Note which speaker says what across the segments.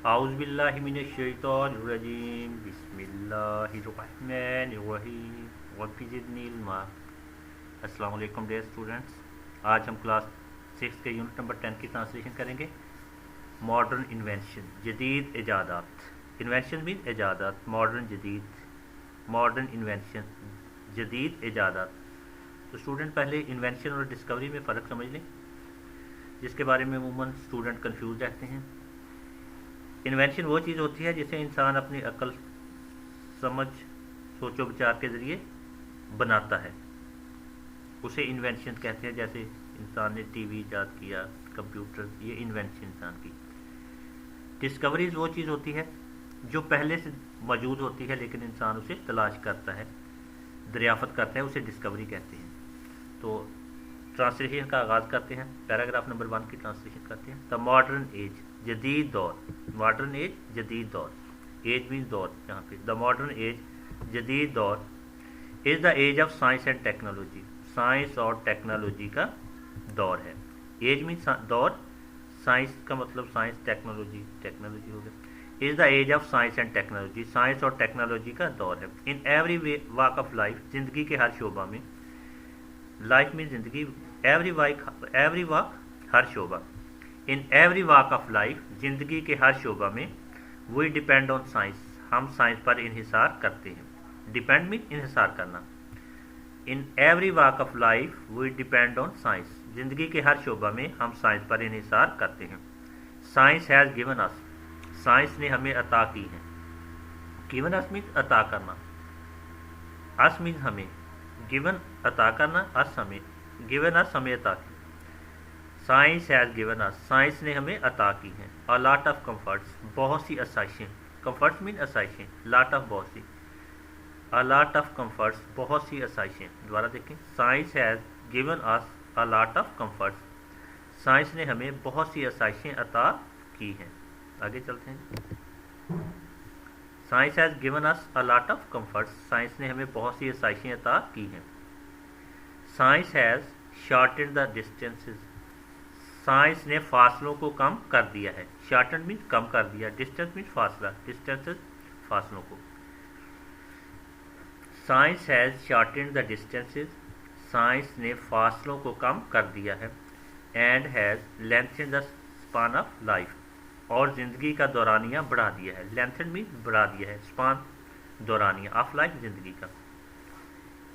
Speaker 1: आउज़ुबिल्लाहिमिनश्शैतानिर्रजीम बिस्मिल्लाहिर्रहमानिर्रहीम रब्बि ज़िदनी इल्मा। अस्सलाम वालेकुम डियर स्टूडेंट्स। आज हम क्लास 6 के यूनिट नंबर 10 की ट्रांसलेशन करेंगे। मॉडर्न इन्वेंशन, जदीद इजादात। इन्वेंशन मीन इजादात, मॉडर्न जदीद। मॉडर्न इन्वेंशन, जदीद इजादात। तो स्टूडेंट पहले इन्वेंशन और डिस्कवरी में फ़र्क समझ लें, जिसके बारे में अमूमन स्टूडेंट कंफ्यूज रहते हैं। इन्वेंशन वो चीज़ होती है जिसे इंसान अपनी अक्ल, समझ, सोचो विचार के ज़रिए बनाता है, उसे इन्वेंशन कहते हैं। जैसे इंसान ने टीवी ईजाद किया, कंप्यूटर, ये इन्वेंशन इंसान की। डिस्कवरीज वो चीज़ होती है जो पहले से मौजूद होती है लेकिन इंसान उसे तलाश करता है, दरियाफ़त करता है, उसे डिस्कवरी कहते हैं। तो ट्रांसलेशन का आगाज़ करते हैं। पैराग्राफ नंबर 1 की ट्रांसलेशन करते हैं। द मॉडर्न एज, जदीद दौर। मॉडर्न एज, जदीद दौर। एज मीन दौर यहाँ पे। द मॉडर्न एज, जदीद दौर is the age of science and technology. Science और टेक्नोलॉजी का दौर है। एज मीन दौर, साइंस का मतलब साइंस, टेक्नोलॉजी, टेक्नोलॉजी हो गया। Is the age of science and technology, science और टेक्नोलॉजी का दौर है। In every walk of life, ज़िंदगी के हर शोबा में। लाइफ में ज़िंदगी, एवरी वॉक, हर शोबा। In every walk of life, ज़िंदगी के हर शोबा में। वी डिपेंड ऑन साइंस, हम साइंस पर इन्हिसार करते हैं। डिपेंड मीन इन्हिसार करना। In every walk of life we depend on science, ज़िंदगी के हर शोबा में हम साइंस पर इन्हिसार करते हैं। Science has given us, science ने हमें अता की है। गिवन अस मीन अता करना, अस मीन हमें, गिवन अता करना, अस हमें, गिवन अस हमें अता की। Science has given us, science ने हमें अता की हैं। अ लॉट ऑफ कम्फर्ट्स, बहुत सी आसाइशें। कम्फर्ट्स मीन आसाइशें, लॉट ऑफ बहुत सी। अ लॉट ऑफ कम्फर्ट्स, बहुत सी आसाइशें। दोबारा देखें। Science has given us a lot of comforts, science ने हमें बहुत सी आसाइशें अता की हैं। आगे चलते हैं। Science has given us a lot of comforts, science ने हमें बहुत सी आसाइशें अता की हैं। Science has shorted the distances, science ने फासलों को कम कर दिया है। शॉर्टन मीन कम कर दिया, डिस्टेंस मीन फासला, डिस्टेंसेस फासलों को। Science has shorted the distances, science ने फासलों को कम कर दिया है। And has lengthen the span of life, और ज़िंदगी का दौरानिया बढ़ा दिया है। लेंथन मीन बढ़ा दिया है, स्पान दौरानिया, ऑफ लाइफ ज़िंदगी का।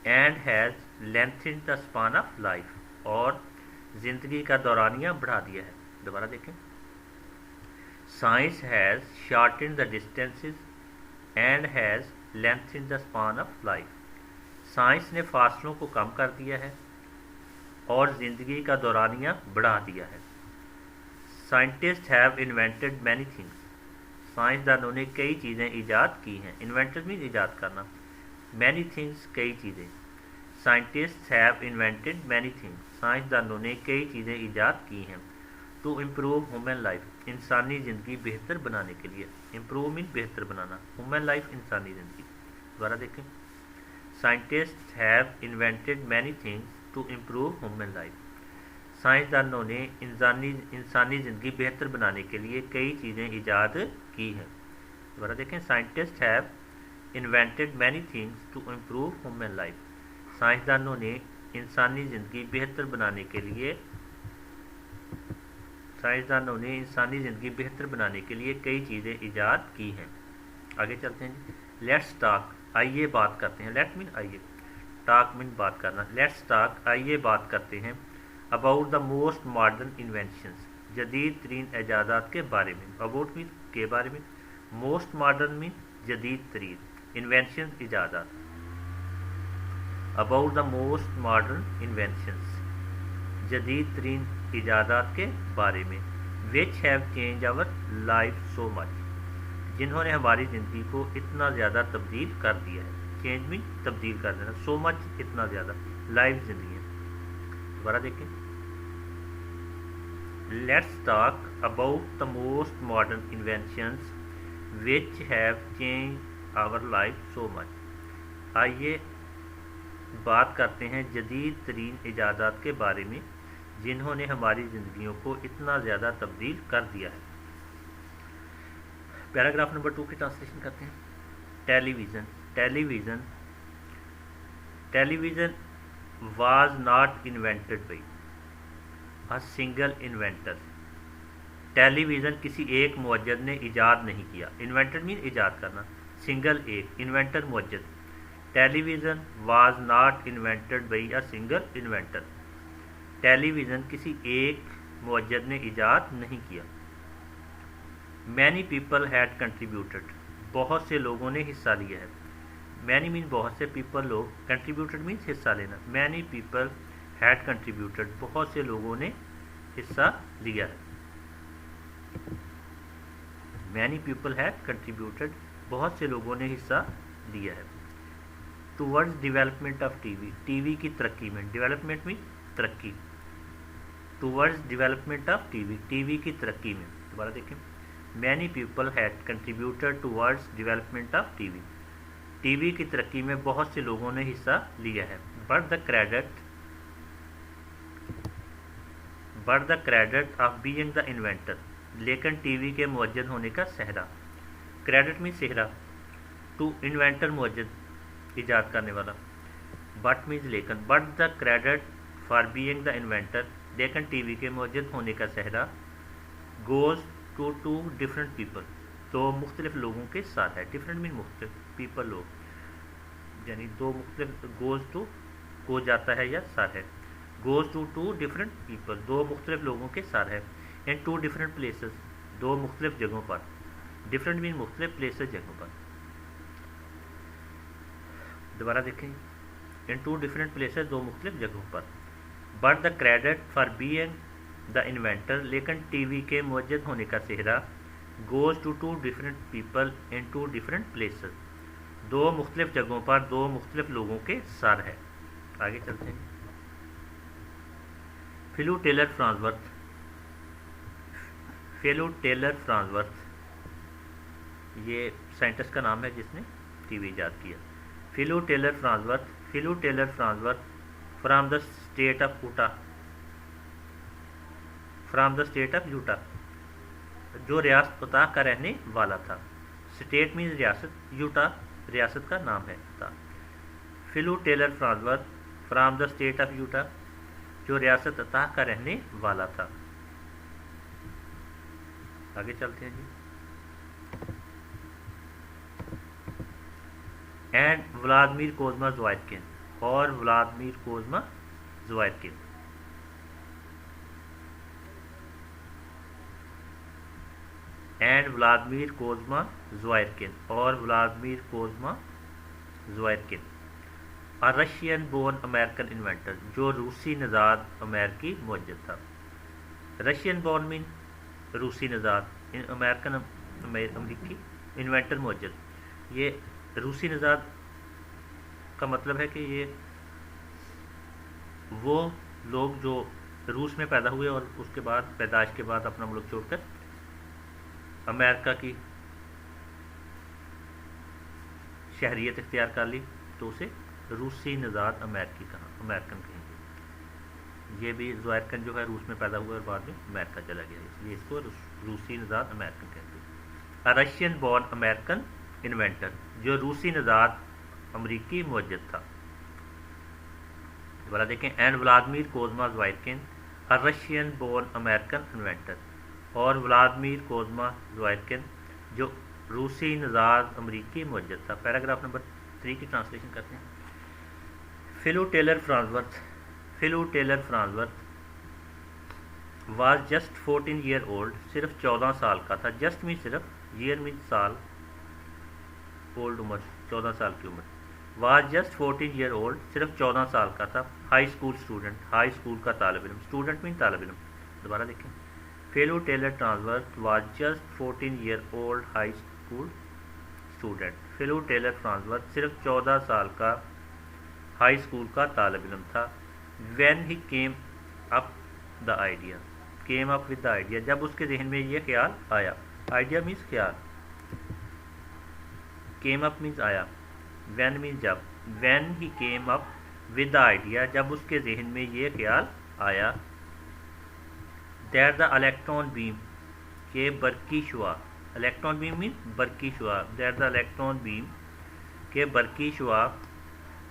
Speaker 1: And has lengthen the span of life, और ज़िंदगी का दौरानिया बढ़ा दिया है। दोबारा देखें। Science has shorten the distances and has lengthen the span of life, science ने फासलों को कम कर दिया है और ज़िंदगी का दौरानिया बढ़ा दिया है। Scientist have invented many things, साइंसदानों ने कई चीज़ें ईजाद की हैं। इन्वेंटेड मीन ईजाद करना, मैनी थिंग्स कई चीज़ें। Scientist have invented many things, साइंसदानों ने कई चीज़ें ईजाद की हैं। टू इम्प्रूव ह्यूमन लाइफ, इंसानी ज़िंदगी बेहतर बनाने के लिए। इम्प्रूव मीन बेहतर बनाना, ह्यूमन लाइफ इंसानी ज़िंदगी। दोबारा देखें। Scientist have invented many things to improve human life, साइंसदानों ने इंसानी ज़िंदगी बेहतर बनाने के लिए कई चीज़ें ईजाद की हैं। दोबारा देखें। Scientist have invented many things to improve human life, साइंसदानों ने इंसानी ज़िंदगी बेहतर बनाने के लिए कई चीज़ें ईजाद की हैं। आगे चलते हैं। लेट्स टॉक, आइए बात करते हैं। लेट मीन आइए, टॉक मीन बात करना। लेट्स टॉक, आइए बात करते हैं। About the most modern inventions, जदीद तरीन ईजादात के बारे में। अबाउट मीन के बारे में, मोस्ट मॉडर्न मीन जदीद तरीन, इन्वेंशन ईजादात। About the most modern inventions, जदीद तरीन ईजादात के बारे में। Which have change our life so much, जिन्होंने हमारी ज़िंदगी को इतना ज़्यादा तब्दील कर दिया है। चेंज मीन तब्दील कर देना, सो मच इतना ज़्यादा, लाइफ ज़िंदगी है। दोबारा देखें। Let's talk about the most modern inventions which have change our life so much, आइए बात करते हैं जदीद तरीन ईजादात के बारे में जिन्होंने हमारी ज़िंदगियों को इतना ज़्यादा तब्दील कर दिया है। पैराग्राफ नंबर 2 की ट्रांसलेशन करते हैं। Television television television was not invented by a single inventor। Television किसी एक मुवज्जद ने ईजाद नहीं किया। इन्वेंटेड मीन ईजाद करना, सिंगल एक, इन्वेंटर मुवज्जद। Television was not invented by a single inventor। Television किसी एक मुवज्जद ने ईजाद नहीं किया। Many people had contributed। बहुत से लोगों ने हिस्सा लिया है। Many मीन बहुत से, people लोग, contributed मीन्स हिस्सा लेना। Many people had contributed। बहुत से लोगों ने हिस्सा लिया है। Many people had contributed। बहुत से लोगों ने हिस्सा लिया है। Towards development of TV। TV की तरक्की में, development मीन तरक्की। Towards development of TV। TV की तरक्की में। दोबारा देखें, Many people had contributed towards development of TV। TV की तरक्की में बहुत से लोगों ने हिस्सा लिया है। But the credit of being the inventor. लेकिन टीवी के मुवज्जद होने का सेहरा। क्रेडिट मीन सेहरा, टू इन्वेंटर मुवज्जद ईजाद करने वाला। बट मीन्स लेकिन, but the credit for being the inventor, लेकिन टीवी के मुवज्जद होने का सेहरा goes to two different people. तो मुख्तलिफ लोगों के साथ है। डिफरेंट मीन मुख्तलिफ, पीपल लोग, यानी दो मुख्तलिफ, गोज टू को जाता है या सार है। गोज टू डिफरेंट पीपल, दो मुख्तलिफ लोगों के सार है। इन टू डिफरेंट प्लेसेस, दो मुख्तलिफ जगहों पर। डिफरेंट मीन मुख्तलिफ, प्लेसेस जगहों पर। दोबारा देखें, इन टू डिफरेंट प्लेसेस, दो मुख्तलिफ जगहों पर। But the credit for being the inventor, लेकिन टीवी के मुवज्जद होने का सेहरा goes to different people in two different places. दो मुख्तलिफ जगहों पर, दो मुख्तलिफ लोगों के सार है। आगे चलते हैं। Philo Taylor फ्रांसवर्थ। फिलू टेलर फ्रांसवर्थ ये साइंटिस्ट का नाम है जिसने टीवी ईजाद किया। Philo Taylor Farnsworth from the state of Utah. From the state of Utah, जो रियासत उता का रहने वाला था। स्टेट मीन्स रियासत, यूटा रियासत का नाम है था। Philo Taylor Farnsworth from the state of Utah, जो रियासत उता का रहने वाला था। आगे चलते हैं जी। एंड व्लादिमीर कोज़्मा ज़्वाइरकिन, और Vladimir Kosma Zworykin. And Vladimir Kosma Zworykin, और Vladimir Kosma Zworykin. A Russian born American inventor, जो रूसी नज़ाद अमेरिकी मुवज्जद था। रशियन बोर्न मीन रूसी नज़ाद, अमेरिकन अमेरिकी इन्वेंटर मुवज्जद। ये रूसी नज़ाद का मतलब है कि ये वो लोग जो रूस में पैदा हुए और उसके बाद पैदाइश के बाद अपना मुल्क छोड़कर अमेरिका की शहरियत इख्तियार कर ली, तो उसे रूसी नज़ाद अमेरिकी कहा, अमेरिकन कहेंगे। ये भी ज़्वाइरकिन जो है रूस में पैदा हुआ और बाद में अमेरिका चला गया, इसलिए इसको रूसी नज़ाद अमेरिकन कहते हैं। A Russian born American inventor, जो रूसी नज़ाद अमरीकी मुवज्जद था। दोबारा देखें, and Vladimir Kosma Zworykin a Russian born American inventor, और व्लादिमीर कोज़्मा ज़्वाइरकिन जो रूसी नज़ाद अमरीकी मुवज्जद था। पैराग्राफ नंबर 3 की ट्रांसलेशन करते हैं। Philo Taylor Farnsworth was just 14 year old, सिर्फ 14 साल का था। जस्ट मीन सिर्फ, ईयर मीन साल, ओल्ड उम्र, 14 साल की उम्र। वाज जस्ट 14 ईयर ओल्ड, सिर्फ 14 साल का था। High school student, high school का तालिब इल्म, स्टूडेंट मीन तालिब इल्म। दोबारा देखें, Philo Taylor Farnsworth was just 14 year old high school student. Philo Taylor Farnsworth सिर्फ 14 साल का हाई स्कूल का तालिब इल्म था। When he came up the idea, came up with the idea, जब उसके जहन में ये ख्याल आया। आइडिया मीन्स ख्याल, केम अप मीन्स आया, व्हेन मीन्स जब। When he came up with the idea, जब उसके जहन में ये ख्याल आया। दैट द इलेक्ट्रॉन बीम, के बरकी शुआ, इलेक्ट्रॉन बीम मीन बरकी शुआ, दैट द इलेक्ट्रॉन बीम के बरकी शुआ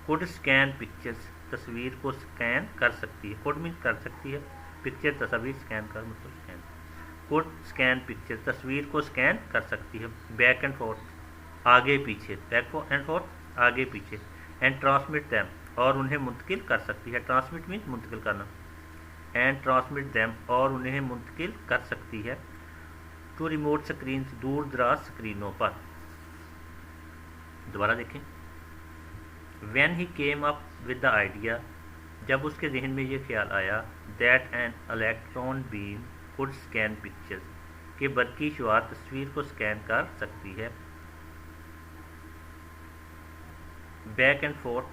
Speaker 1: कुड स्कैन पिक्चर्स, तस्वीर को स्कैन कर सकती है। कुड मीन कर सकती है, पिक्चर तस्वीर, स्कैन कर मतलब स्कैन, कुड स्कैन पिक्चर, तस्वीर को स्कैन कर सकती है। बैक एंड फोर्थ, आगे पीछे, बैक एंड फोर्थ, आगे पीछे। एंड ट्रांसमिट दैम, और उन्हें मुंतकिल कर सकती है। ट्रांसमिट मीन मुंतकिल करना। एंड ट्रांसमिट दैम, और उन्हें मुंतकिल कर सकती है। टू रिमोट स्क्रीन, दूर दराज स्क्रीनों पर। दोबारा देखें। When he came up with the idea, जब उसके जहन में ये ख्याल आया, that an electron beam could scan pictures, कि बरकी शुआ तस्वीर को स्कैन कर सकती है। Back and forth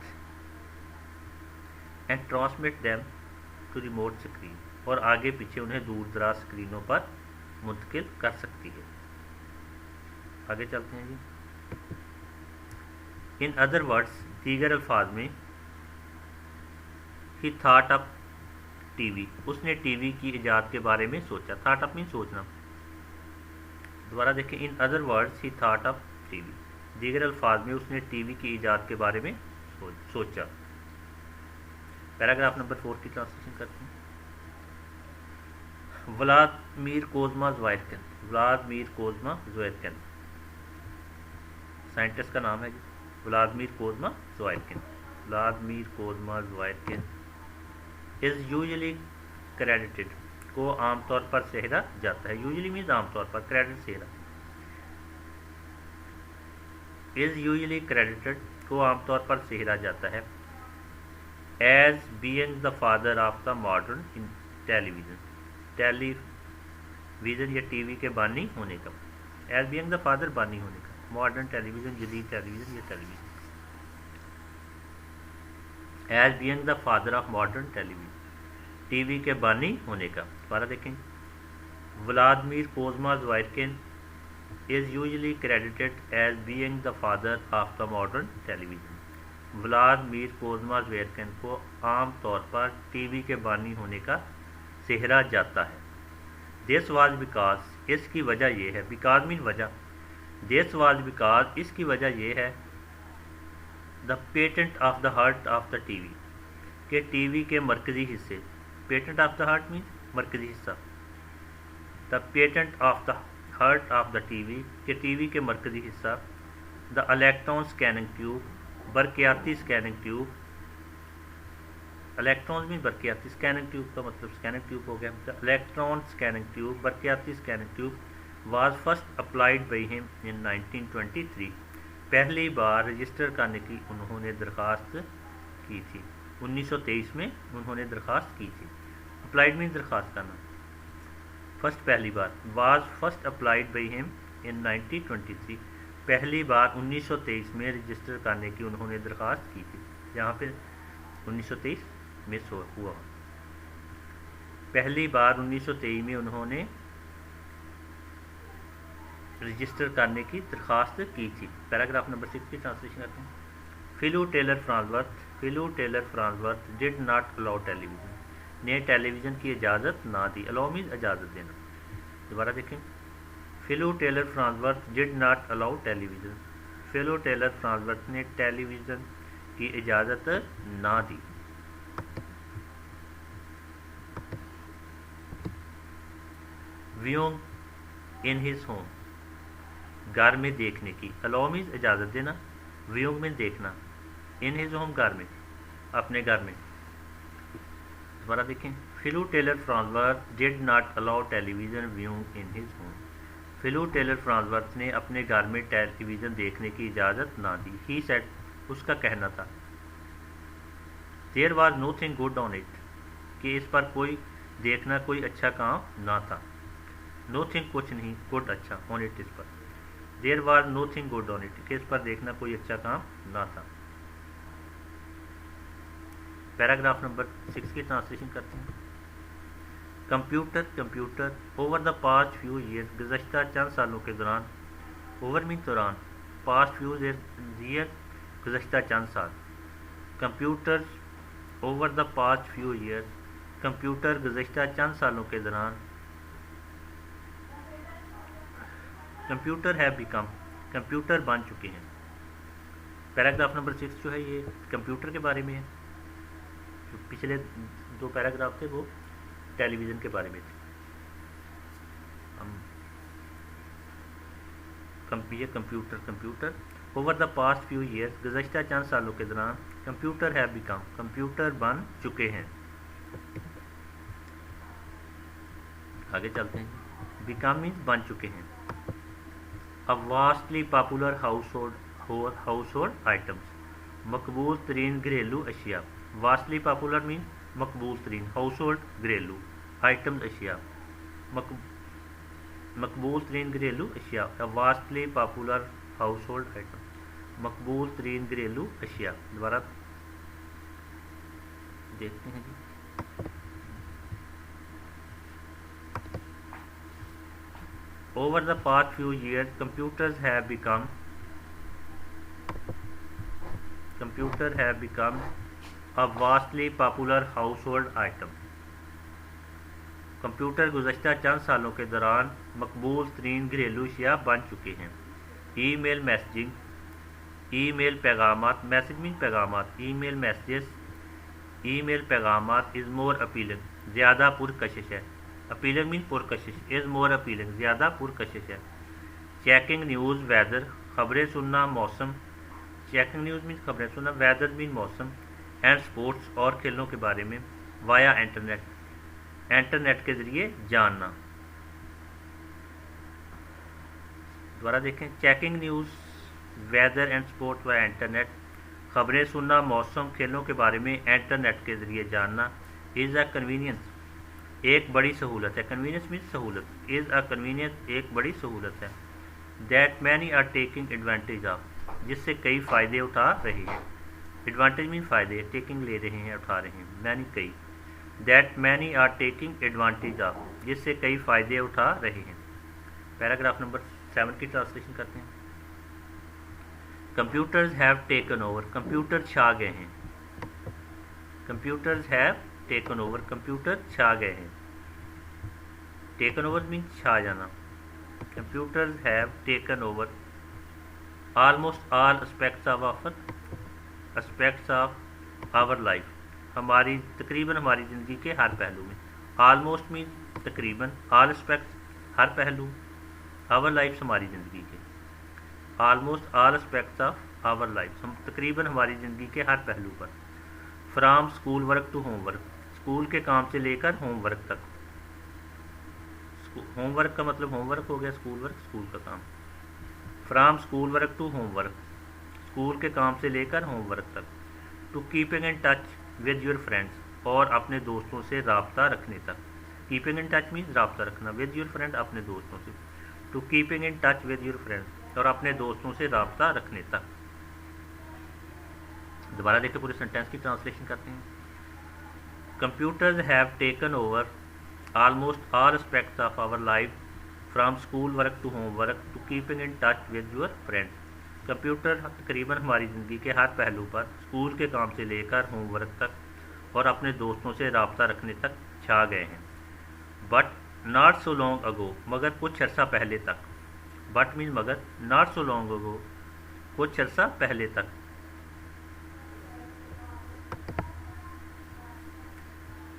Speaker 1: and transmit them to remote screen, और आगे पीछे उन्हें दूर दराज स्क्रीनों पर मुंतकिल कर सकती है। आगे चलते हैं जी। इन अदर वर्ड्स, दीगर अल्फाज में, ही थॉट अप टीवी, उसने टीवी की इजाद के बारे में सोचा। थॉट अप मीन सोचना। दोबारा देखें। In other words he thought up TV, दीगर अल्फाज में उसने टीवी की इजाद के बारे में सोचा। पैराग्राफ नंबर 4 की ट्रांसलेशन करते हैं। Vladimir Kozma Zworykin, Vladimir Kozma Zworykin scientist का नाम है जी, Vladimir Kozma Zworykin. Vladimir Kozma Zworykin is usually credited, को आमतौर पर सेहरा जाता है। यूजुअली मीन्स आमतौर पर, क्रेडिट सेहरा। इज़ यूजुअली क्रेडिटेड, को आमतौर पर सेहरा जाता है। As being the father of the modern in television, television या टीवी के बानी होने का। एज बीइंग द फादर, बानी होने का। मॉडर्न टेलीविज़न, जदीद टेलीविज़न या television. As being the father of modern television, TV के बानी होने का। दोबारा देखें। Vladimir Kozma Zworykin is usually credited as being the father of the modern television. Vladimir Kozma Zworykin को आम तौर पर टीवी के बानी होने का सेहरा जाता है। दिस वाज बिकॉज, इसकी वजह यह है। बिकॉज मीन वजह। दिस वाज बिकॉज, इसकी वजह यह है। The patent of the heart of the TV, के टीवी के मरकजी हिस्से। Patent of the heart mean मरकजी हिस्सा। The patent of the heart of the TV, के टीवी के मरकजी हिस्सा। द इलेक्ट्रॉन स्कैनिंग ट्यूब, बरकियाती स्कैनिंग ट्यूब। इलेक्ट्रॉन में बरकियाती, स्कैनिंग ट्यूब का मतलब स्कैनिंग ट्यूब हो गया। द इलेक्ट्रॉन स्कैनिंग ट्यूब, बरकियाती scanning tube was first applied by him in 1923, पहली बार रजिस्टर करने की उन्होंने दरख्वास्त की थी। 1923 में उन्होंने दरख्वास्त की थी। अप्लाइड मीन दरख्वास्त करना। फर्स्ट पहली बार, was first applied by him in 1923, पहली बार 1923 में रजिस्टर करने की उन्होंने दरख्वास्त की थी। यहाँ पे 1923 मिस हुआ। पहली बार 1923 में उन्होंने रजिस्टर करने की दरख्वास्त की थी। पैराग्राफ नंबर 6 की ट्रांसलेशन करते हैं। Philo Taylor Farnsworth did not allow television, ने टेलीविज़न की इजाज़त ना दी। अलाउ मीन इजाज़त देना। दोबारा देखें। Philo Taylor Farnsworth did not allow television, Philo Taylor Farnsworth ने टेलीविज़न की इजाज़त ना दी। व्यूइंग इन हिज होम, घर में देखने की। अलाउ मीन्स इजाज़त देना, व्यूइंग में देखना। इन हिज होम, घर में, अपने घर में। दोबारा देखें। Philo Taylor Farnsworth did not allow television viewing in his home, Philo Taylor Farnsworth ने अपने घर में टेलीविज़न देखने की इजाज़त ना दी। ही सेड, उसका कहना था। There was nothing good on it, कि इस पर कोई देखना कोई अच्छा काम ना था। नोथिंग कुछ नहीं, गुड अच्छा, ऑन इट इस पर। There was nothing good on it, कि इस पर देखना कोई अच्छा काम ना था। पैराग्राफ नंबर 6 की ट्रांसलेशन करते हैं। Computer over the past few year, गुज़श्ता चंद सालों के दौरान। ओवर मीन दौरान, पास्ट फ्यू ईयर गुज़श्ता चंद साल। Computer over the past few year, computer गुज़श्ता चंद सालों के दौरान कंप्यूटर हैव बिकम, कंप्यूटर बन चुके हैं। पैराग्राफ नंबर 6 जो है ये कंप्यूटर के बारे में है। जो पिछले 2 पैराग्राफ थे वो टेलीविज़न के बारे में थे। हम computer over the past few years, गुज़श्ता चंद सालों के दौरान कंप्यूटर हैव बिकम, कंप्यूटर बन चुके हैं। आगे चलते हैं। बिकम मीन्स बन चुके हैं। A vastly popular household items, मकबूल तरीन घरेलू अशिया। वास्टली पॉपुलर मीन मकबूल तरीन, हाउस होल्ड घरेलू, आइटम्स अशिया, मकबूल तरीन घरेलू अशिया। A vastly popular household item, मकबूल तरीन घरेलू अशिया। दोबारा देखते हैं जी। Over the past few years, computers have become a vastly popular household item. Computer गुज़श्ता चंद सालों के दौरान मकबूल तरीन घरेलू अशिया बन चुके हैं। ईमेल मैसेजिंग, ईमेल पैगामात, मैसेज मीन पैगामात, ईमेल मैसेजेस, ईमेल पैगामात इज़ मोर अपीलिंग, ज़्यादा पुरकशिश है। अपीलिंग मीन पुरकशिश, इज़ मोर अपीलिंग, ज़्यादा पुरकशिश है। चेकिंग न्यूज़ वेदर, खबरें सुनना, मौसम। चेकिंग न्यूज़ मीन खबरें सुनना, वेदर मीन मौसम। एंड स्पोर्ट्स, और खेलों के बारे में। वाया इंटरनेट, इंटरनेट के ज़रिए जानना। दोबारा देखें। Checking news, weather and sports via internet, खबरें सुनना, मौसम, खेलों के बारे में, इंटरनेट के ज़रिए जानना। इज़ अ कन्वीनियंस, एक बड़ी सहूलत है। कन्वीनियंस मीन्स सहूलत। इज़ अ कन्वीनियंस, एक बड़ी सहूलत है। That many are taking advantage of, जिससे कई फ़ायदे उठा रहे हैं। एडवांटेज मीन फ़ायदे, टेकिंग ले रहे हैं, उठा रहे हैं। मैनी कई। That many are taking advantage of, जिससे कई फ़ायदे उठा रहे हैं। पैराग्राफ नंबर 7 की ट्रांसलेशन करते हैं। Computers have taken over, computer छा गए हैं। Computers have taken over, computer छा गए हैं। टेकन ओवर मीन्स छा जाना। Computers have taken over almost all aspects of our life, हमारी तकरीबन हमारी ज़िंदगी के हर पहलू में। ऑलमोस्ट मीन्स तकरीबन, ऑल एस्पेक्ट्स हर पहलू, आवर लाइफ हमारी ज़िंदगी के। Almost all aspects of our life, हम तकरीबन हमारी ज़िंदगी के हर पहलू पर। From school work to homework, school के काम से लेकर होमवर्क तक। होमवर्क का मतलब होमवर्क हो गया, स्कूल वर्क स्कूल का काम। From school work to homework, school के काम से लेकर होमवर्क तक। To keeping in touch with your friends, और अपने दोस्तों से रबता रखने तक। कीपिंग इन टच मीन्स रबता रखना, विद योर फ्रेंड अपने दोस्तों से। To keeping in touch with your friends, और अपने दोस्तों से रबता रखने तक। दोबारा देखिए, पूरे सेंटेंस की ट्रांसलेशन करते हैं। Computers have taken over almost all aspects of our life, from school work to homework to keeping in touch with your friends. Computer तकरीबन हमारी ज़िंदगी के हर पहलू पर, स्कूल के काम से लेकर होमवर्क तक और अपने दोस्तों से रबता रखने तक छा गए हैं। But not so long ago, मगर कुछ अर्सा पहले तक। बट मीन मगर, नॉट सो लॉन्ग अगो, कुछ अर्सा पहले तक।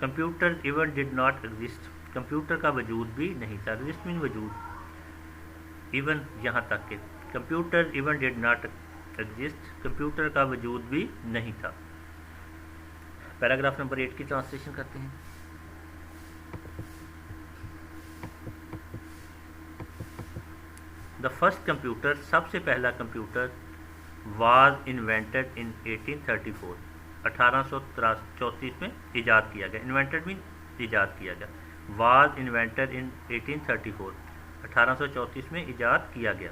Speaker 1: Computer even did not exist, computer का वजूद भी नहीं था। एग्जिस्ट मीन वजूद, इवन यहाँ तक के। Computer even did not exist, computer का वजूद भी नहीं था। पैराग्राफ नंबर 8 की ट्रांसलेशन करते हैं। द फर्स्ट कंप्यूटर, सबसे पहला कंप्यूटर, वाज इन्वेंटेड इन 1834, 1834 में ईजाद किया गया। इन्वेंटेड मीन ईजाद किया गया। वाज इन्वेंटेड इन 1834, 1834 में ईजाद किया गया।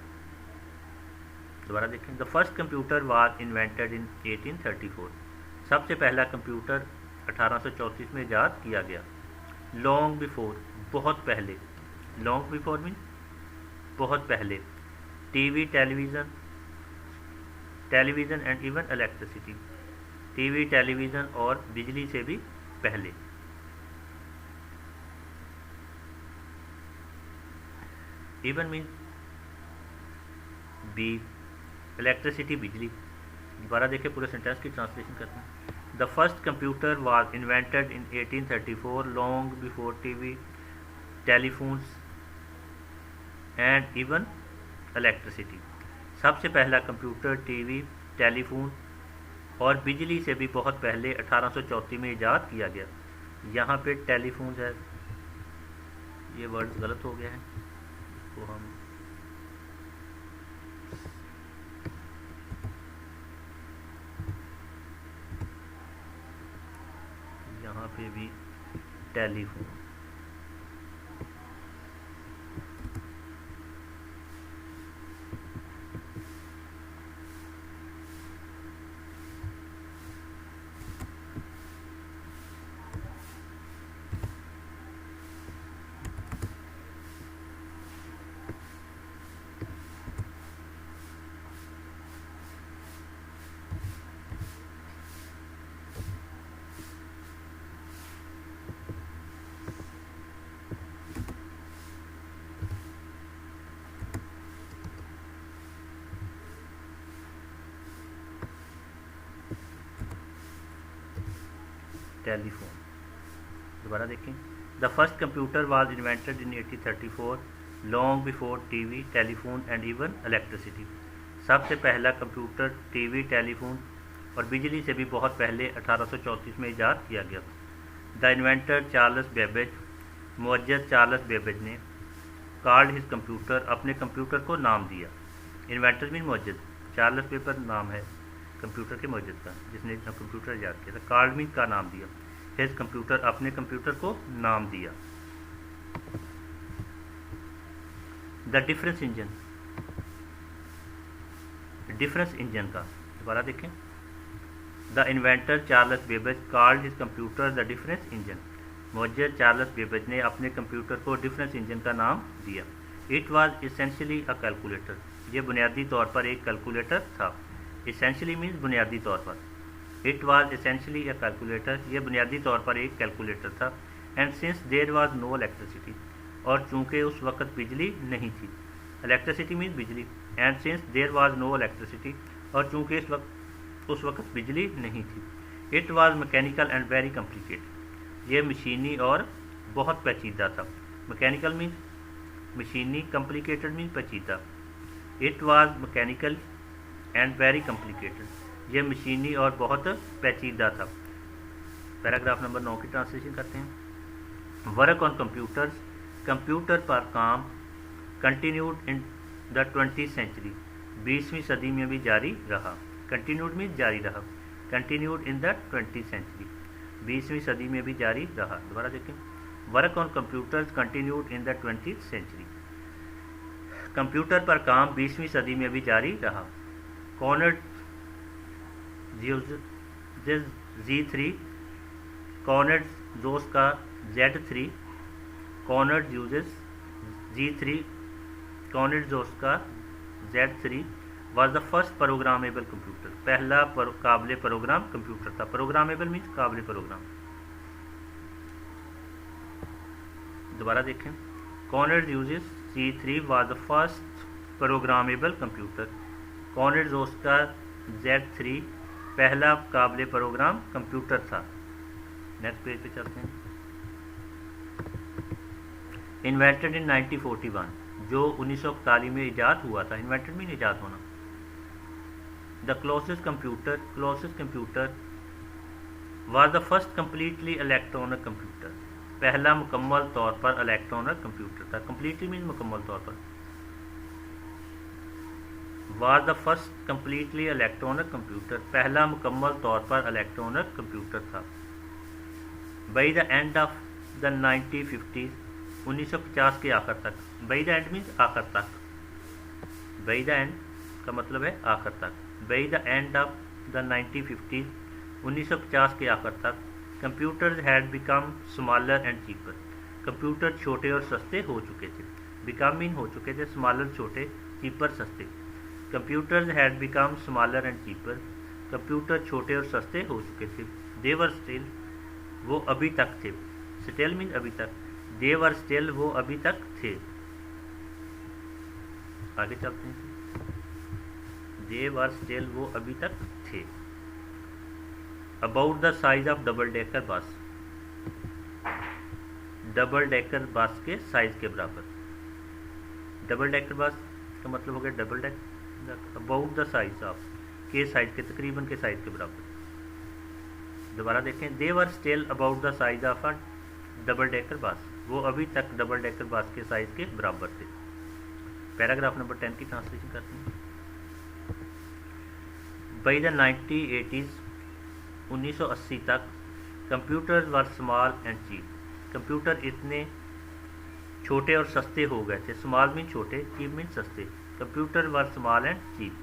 Speaker 1: दोबारा देखें। The first computer was invented in 1834, सबसे पहला कंप्यूटर 1834 में ईजाद किया गया। लॉन्ग बिफोर, बहुत पहले। लॉन्ग बिफोर मीन बहुत पहले। TV, television, television and even electricity, TV, television और बिजली से भी पहले। इवन मीन बी इलेक्ट्रिसिटी बिजली। दोबारा देखिए पूरे सेंटेंस की ट्रांसलेशन करते हैं। The first computer was invented in 1834 long before TV telephones and even electricity. सबसे पहला कंप्यूटर टीवी टेलीफोन और बिजली से भी बहुत पहले 1834 में ईजाद किया गया। यहाँ पे टेलीफोन है, ये वर्ड गलत हो गया है तो हम यहाँ पे भी टेलीफोन। टेलीफोन। दोबारा देखें। The first computer was invented in 1834 long before TV telephone and even electricity. सबसे पहला कंप्यूटर टीवी टेलीफोन और बिजली से भी बहुत पहले 1834 में ईजाद किया गया। द इन्वेंटर चार्ल्स बेबेज, मुअज्जज चार्ल्स बेबेज ने कॉल्ड हिज कंप्यूटर, अपने कंप्यूटर को नाम दिया। इन्वेंटर मीन मुअज्जज, चार्ल्स बेबेज नाम है कंप्यूटर के मुअज्जज का जिसने कंप्यूटर ईजाद किया था। कॉल्ड मीन का नाम दिया, हिज कंप्यूटर अपने कंप्यूटर को नाम दिया। The difference engine, difference engine का दोबारा देखें। The inventor Charles Babbage called his computer the difference engine. मुअज्जज चार्ल्स बेबेज ने अपने कंप्यूटर को डिफरेंस इंजन का नाम दिया। It was essentially a calculator, यह बुनियादी तौर पर एक कैलकुलेटर था। इसेंशियली मीन्स बुनियादी तौर पर। It was essentially a calculator, यह बुनियादी तौर पर एक कैलकुलेटर था। And since there was no electricity, और चूंकि उस वक्त बिजली नहीं थी। इलेक्ट्रिसिटी मीन्स बिजली। And since there was no electricity, और चूंकि उस वक्त बिजली नहीं थी। It was mechanical and very complicated, यह मशीनी और बहुत पेचीदा था। मैकेनिकल मीन्स मशीनी, कॉम्प्लिकेटेड मीन्स पेचीदा। It was mechanical and very complicated, यह मशीनी और बहुत पेचीदा था। पैराग्राफ नंबर 9 की ट्रांसलेशन करते हैं। वर्क ऑन कंप्यूटर्स, कंप्यूटर पर काम continued in the 20th century, 20वीं सदी में भी जारी रहा। कंटिन्यूड मीन जारी रहा। Continued in the 20th century, 20वीं सदी में भी जारी रहा। दोबारा देखें। Work on computers continued in the 20th century, computer पर काम 20वीं सदी में भी जारी रहा। कॉर्नर Z3, कॉर्नर जोस का Z3, corner Zuse G3, corner Zuse का Z3 was the first programmable computer, पहला काबिल प्रोग्राम कंप्यूटर था। प्रोग्रामेबल मीन्स काबिल प्रोग्राम। दोबारा देखें। Konrad Zuse G3 was the first programmable computer, Konrad Zuse का Z3 पहला काबिल प्रोग्राम कंप्यूटर था। नेक्स्ट पेज पे चलते हैं। इन्वेंटेड इन 1941, जो 1941 में ईजाद हुआ था। इन्वेंटेड मीन ईजाद होना। The closest computer was the first completely electronic computer, पहला मुकम्मल तौर पर इलेक्ट्रॉनिक कंप्यूटर था। कम्प्लीटली मीन मुकम्मल तौर पर। Was the first completely electronic computer, पहला मुकम्मल तौर पर इलेक्ट्रॉनिक कंप्यूटर था। By the end of the 1950s, 1950 के आखिर तक। बाई द एंड मीन्स आखिर तक। बाई द एंड का मतलब है आखिर तक। By the end of the 1950s, 1950 के आखिर तक computers had become smaller and cheaper, computer छोटे और सस्ते हो चुके थे। बिकम मीन हो चुके थे, स्मॉलर छोटे, चीपर सस्ते। Computers had become smaller and cheaper, computer छोटे और सस्ते हो चुके थे। दे वर स्टिल, वो अभी तक थे। स्टिल मीन अभी तक। दे वर स्टिल, वो अभी तक थे। आगे चलते हैं। दे वर स्टिल, वो अभी तक थे। About the size of double decker बस, डबल डेकर बस के साइज के बराबर। डबल डेकर बस का मतलब हो गया double decker. About the size of, के साइज के, तकरीबन के साइज के बराबर। दोबारा देखें, they were still about the size of a double decker bus, वो अभी तक डबल डेकर बस के साइज के बराबर थे। पैराग्राफ नंबर 10 की ट्रांसलेशन करते हैं। बाई द 1980s, 1980 तक, computer were small and cheap, computer इतने छोटे और सस्ते हो गए थे। स्मॉल मीन छोटे, चीप मीन सस्ते। Computer were small and cheap,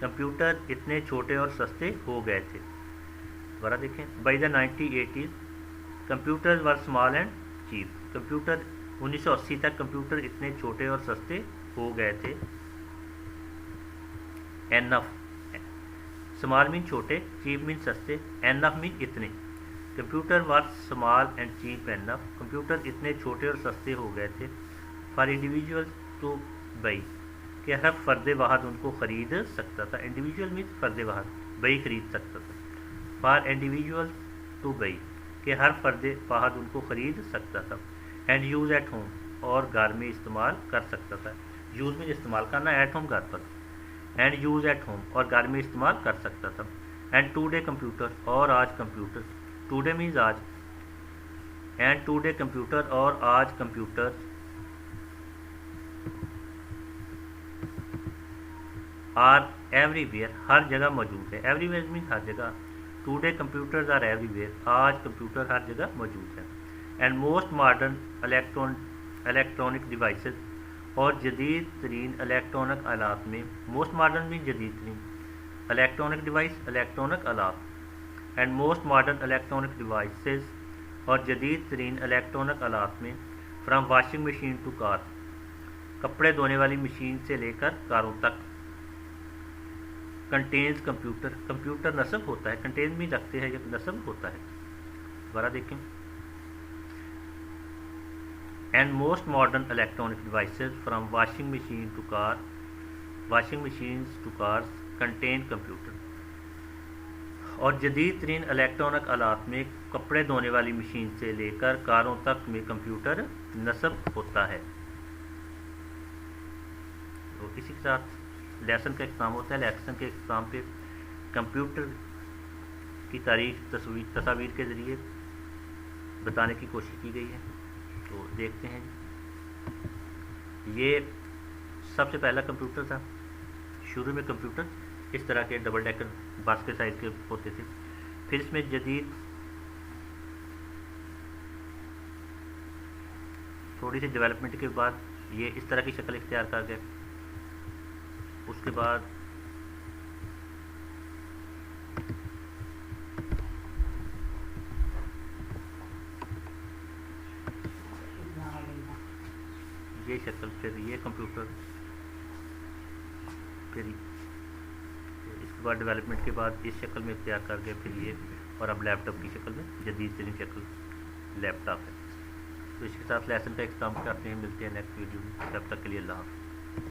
Speaker 1: computer इतने छोटे और सस्ते हो गए थे। दोबारा देखें, by the 1980s, computer were small and cheap, computer 1980 तक कंप्यूटर इतने छोटे और सस्ते हो गए थे। एनफ, स्मॉल मीन छोटे, चीप मीन सस्ते, एनफ मीन इतने। Computer were small and cheap enough, computer इतने छोटे और सस्ते हो गए थे। फॉर इंडिविजुअल टू बाई, कि हर फ़र्द वाहद उनको ख़रीद सकता था। इंडिविजुअल मीन फ़र्द वाहद, बाई खरीद सकता था। फॉर इंडिविजुअल टू बाई, कि हर फ़र्द वाहद उनको ख़रीद सकता था। एंड यूज़ एट होम, और घर में इस्तेमाल कर सकता था। यूज़ में इस्तेमाल करना, एट होम घर पर। एंड यूज़ एट होम, और घर में इस्तेमाल कर सकता था। एंड टूडे कंप्यूटर, और आज कंप्यूटर, टूडे मीन्स आज। एंड टूडे कंप्यूटर, और आज कंप्यूटर आर एवरीवेयर, हर जगह मौजूद है। एवरीवेयर मीन्स हर जगह। टूडे कंप्यूटर्स आर एवरीवेयर, आज कंप्यूटर हर जगह मौजूद है। And most modern electronic devices, और जदीद तरीन इलेक्ट्रॉनिक आलात में, मोस्ट मॉडर्न मीन जदीद तरीन, इलेक्ट्रॉनिक डिवाइस इलेक्ट्रॉनिक आलात। And most modern electronic devices, और जदीद तरीन इलेक्ट्रॉनिक आलात में, from washing machine to car, कपड़े धोने वाली मशीन से लेकर कारों तक। कंटेन्स कंप्यूटर, कंप्यूटर नस्ब होता है, कंटेन भी रखते हैं, या नस्ब होता है। दोबारा देखें, and most modern electronic devices from washing machine to car, washing machines to cars contain computer. और जदीद तरीन इलेक्ट्रॉनिक आलात में, कपड़े धोने वाली मशीन से लेकर कारों तक में कंप्यूटर नस्ब होता है। तो इसी के साथ लेसन का एग्ज़ाम होता है। लेसन के एग्ज़ाम पे कंप्यूटर की तारीख तस्वीर के ज़रिए बताने की कोशिश की गई है। तो देखते हैं, ये सबसे पहला कंप्यूटर था। शुरू में कंप्यूटर इस तरह के डबल डेकर बस के साइज़ के होते थे। फिर इसमें जदीद थोड़ी सी डेवलपमेंट के बाद ये इस तरह की शक्ल इख्तियार कर गए। उसके बाद ये शक्ल, फिर ये कंप्यूटर, फिर इसके बाद डेवलपमेंट के बाद इस शक्ल में इख्तियार कर गए, फिर ये, और अब लैपटॉप की शक्ल में जदीद तरीन शक्ल लैपटॉप है। तो इसके साथ लेसन का एग्ज़ाम करते हैं। मिलते हैं नेक्स्ट वीडियो में, तब तक के लिए अल्लाह हाफ़िज़।